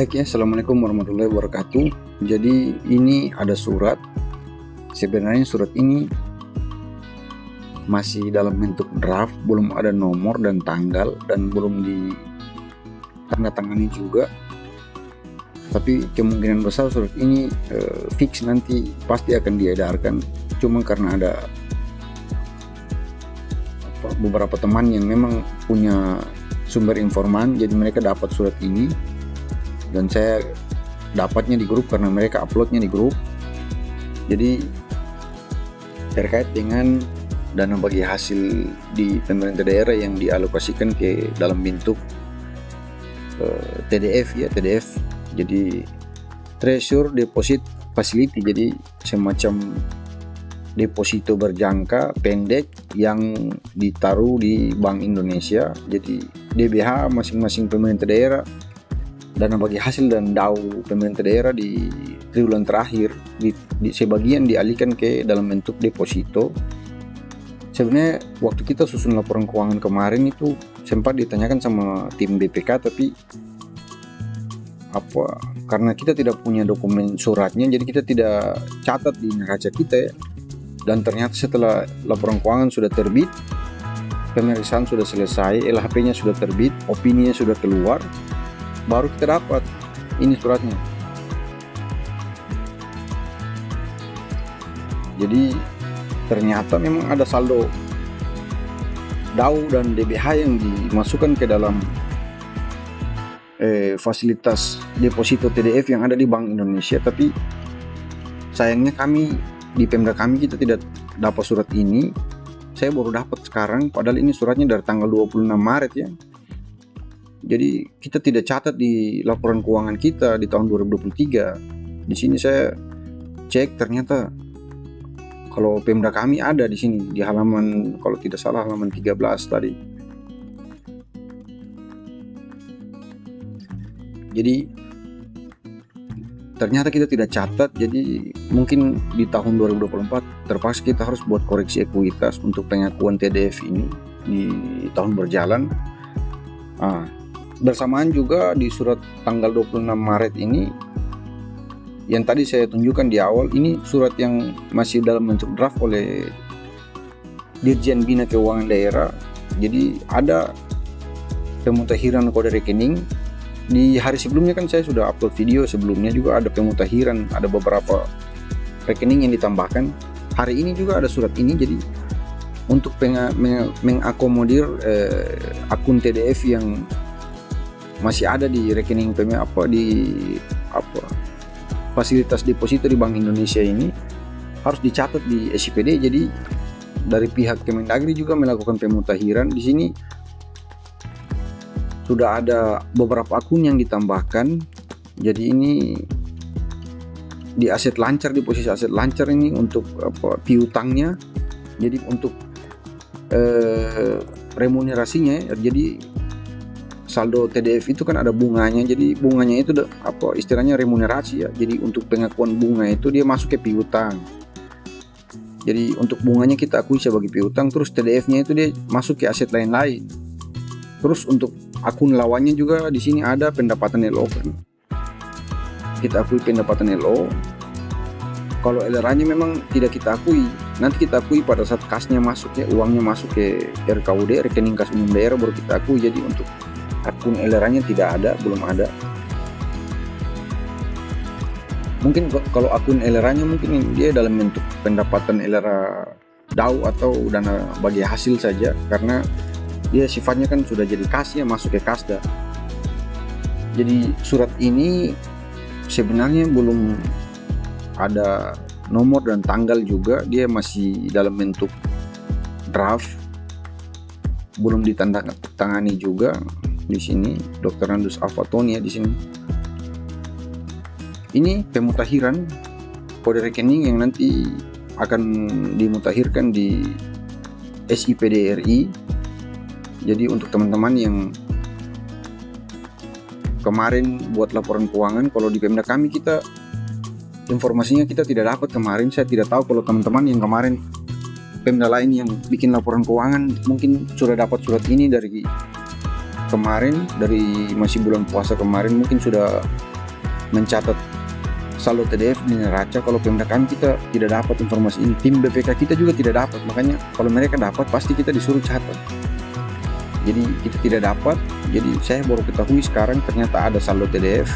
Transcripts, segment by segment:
Baik ya, Assalamualaikum warahmatullahi wabarakatuh. Jadi ini ada surat. Sebenarnya surat ini masih dalam bentuk draft, belum ada nomor dan tanggal, dan belum ditandatangani juga. Tapi kemungkinan besar surat ini fix nanti pasti akan diedarkan. Cuma karena ada beberapa teman yang memang punya sumber informan, jadi mereka dapat surat ini. Dan saya dapatnya di grup karena mereka uploadnya di grup. Jadi terkait dengan dana bagi hasil di pemerintah daerah yang dialokasikan ke dalam bentuk TDF ya, TDF. Jadi Treasure Deposit Facility, jadi semacam deposito berjangka pendek yang ditaruh di Bank Indonesia. Jadi DBH masing-masing pemerintah daerah, dana bagi hasil dan DAU pemerintah daerah di triwulan terakhir di sebagian dialihkan ke dalam bentuk deposito. Sebenarnya waktu kita susun laporan keuangan kemarin itu sempat ditanyakan sama tim BPK, tapi karena kita tidak punya dokumen suratnya, jadi kita tidak catat di neraca kita ya. Dan ternyata setelah laporan keuangan sudah terbit, pemeriksaan sudah selesai, LHP-nya sudah terbit, opininya sudah keluar, baru kita dapat ini suratnya. Jadi ternyata memang ada saldo DAU dan DBH yang dimasukkan ke dalam fasilitas deposito TDF yang ada di Bank Indonesia. Tapi sayangnya kami di Pemda kami kita tidak dapat surat ini. Saya baru dapat sekarang, padahal ini suratnya dari tanggal 26 Maret ya. Jadi kita tidak catat di laporan keuangan kita di tahun 2023. Di sini saya cek, ternyata kalau Pemda kami ada di sini di halaman, kalau tidak salah halaman 13 tadi. Jadi ternyata kita tidak catat. Jadi mungkin di tahun 2024 terpaksa kita harus buat koreksi ekuitas untuk pengakuan TDF ini di tahun berjalan. Bersamaan juga di surat tanggal 26 Maret ini yang tadi saya tunjukkan di awal, ini surat yang masih dalam bentuk draft oleh Dirjen Bina Keuangan Daerah. Jadi ada pemutahiran kode rekening. Di hari sebelumnya kan saya sudah upload video, sebelumnya juga ada pemutahiran, ada beberapa rekening yang ditambahkan. Hari ini juga ada surat ini, jadi untuk mengakomodir akun TDF yang masih ada di rekening fasilitas deposito di Bank Indonesia ini harus dicatat di SIPD. Jadi dari pihak Kemendagri juga melakukan pemutahiran. Di sini sudah ada beberapa akun yang ditambahkan. Jadi ini di aset lancar, di posisi aset lancar ini untuk piutangnya. Jadi untuk remunerasinya, jadi saldo TDF itu kan ada bunganya. Jadi bunganya itu istilahnya remunerasi ya. Jadi untuk pengakuan bunga itu dia masuk ke piutang. Jadi untuk bunganya kita akui sebagai piutang, terus TDF-nya itu dia masuk ke aset lain-lain. Terus untuk akun lawannya juga di sini ada pendapatan LO kan. Kita akui pendapatan LO. Kalau LRA-nya memang tidak kita akui. Nanti kita akui pada saat kasnya masuk ya, uangnya masuk ke RKUD, rekening kas umum daerah, baru kita akui. Jadi untuk akun LRA-nya tidak ada, belum ada. Mungkin kalau akun LRA-nya mungkin dia dalam bentuk pendapatan LRA DAU atau dana bagi hasil saja, karena dia sifatnya kan sudah jadi kas ya, masuk ke kasda. Jadi surat ini sebenarnya belum ada nomor dan tanggal juga, dia masih dalam bentuk draft, belum ditandatangani juga. Di sini Dr. Nandus Afatoni ya di sini. Ini pemutahiran kode rekening yang nanti akan dimutahirkan di SIPD RI. Jadi untuk teman-teman yang kemarin buat laporan keuangan, kalau di Pemda kami kita informasinya kita tidak dapat kemarin. Saya tidak tahu kalau teman-teman yang kemarin Pemda lain yang bikin laporan keuangan mungkin sudah dapat surat ini dari kemarin, dari masih bulan puasa kemarin, mungkin sudah mencatat saldo TDF di neraca. Kalau Pemda kami kita tidak dapat informasi ini, tim BPK kita juga tidak dapat, makanya kalau mereka dapat pasti kita disuruh catat. Jadi kita tidak dapat, jadi saya baru ketahui sekarang ternyata ada saldo TDF.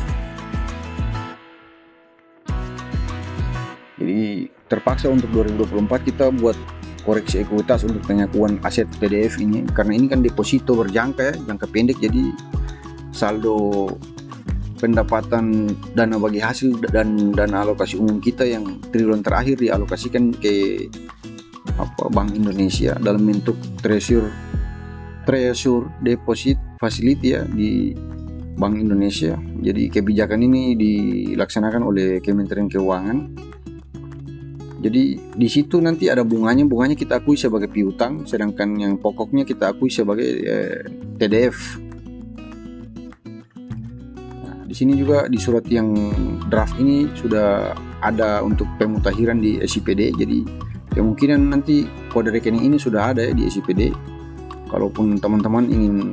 Jadi terpaksa untuk 2024 kita buat koreksi ekuitas untuk pengakuan aset TDF ini, karena ini kan deposito berjangka ya, jangka pendek, jadi saldo pendapatan dana bagi hasil dan dana alokasi umum kita yang triwulan terakhir dialokasikan ke Bank Indonesia dalam bentuk treasure deposit facility ya di Bank Indonesia. Jadi kebijakan ini dilaksanakan oleh Kementerian Keuangan. Jadi di situ nanti ada bunganya kita akui sebagai piutang, sedangkan yang pokoknya kita akui sebagai TDF. Di sini juga di surat yang draft ini sudah ada untuk pemutakhiran di SIPD, jadi kemungkinan nanti kode rekening ini sudah ada ya di SIPD. Kalaupun teman-teman ingin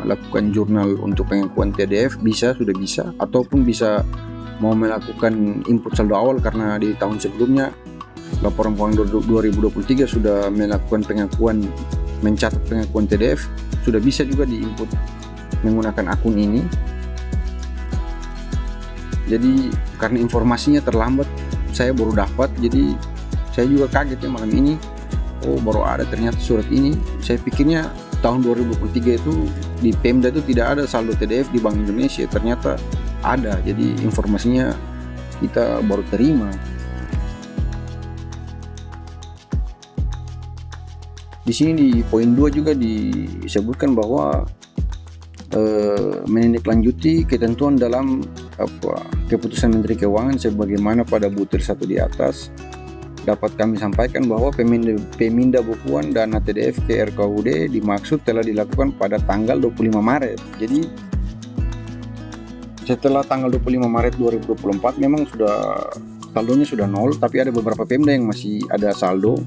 lakukan jurnal untuk pengakuan TDF sudah bisa, ataupun bisa mau melakukan input saldo awal karena di tahun sebelumnya laporan keuangan 2023 sudah melakukan mencatat pengakuan TDF, sudah bisa juga di input menggunakan akun ini. Jadi karena informasinya terlambat saya baru dapat, jadi saya juga kaget ya malam ini, baru ada ternyata surat ini. Saya pikirnya tahun 2023 itu di Pemda itu tidak ada saldo TDF di Bank Indonesia, ternyata ada, jadi informasinya kita baru terima. Di sini di poin 2 juga disebutkan bahwa menindaklanjuti ketentuan dalam keputusan Menteri Keuangan sebagaimana pada butir 1 di atas, dapat kami sampaikan bahwa pemindah bukuan dana TDF ke RKUD dimaksud telah dilakukan pada tanggal 25 Maret. Jadi setelah tanggal 25 Maret 2024 memang saldonya sudah nol, tapi ada beberapa Pemda yang masih ada saldo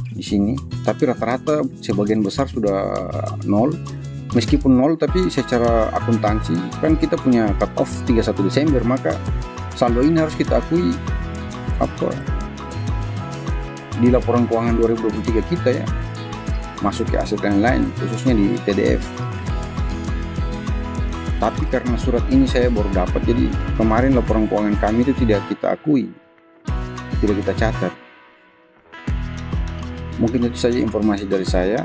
di sini, tapi rata-rata sebagian besar sudah nol. Meskipun nol, tapi secara akuntansi kan kita punya cut off 31 Desember, maka saldo ini harus kita akui di laporan keuangan 2023 kita ya, masuk ke aset lain khususnya di TDF. Tapi karena surat ini saya baru dapat, jadi kemarin laporan keuangan kami itu tidak kita akui, tidak kita catat. Mungkin itu saja informasi dari saya.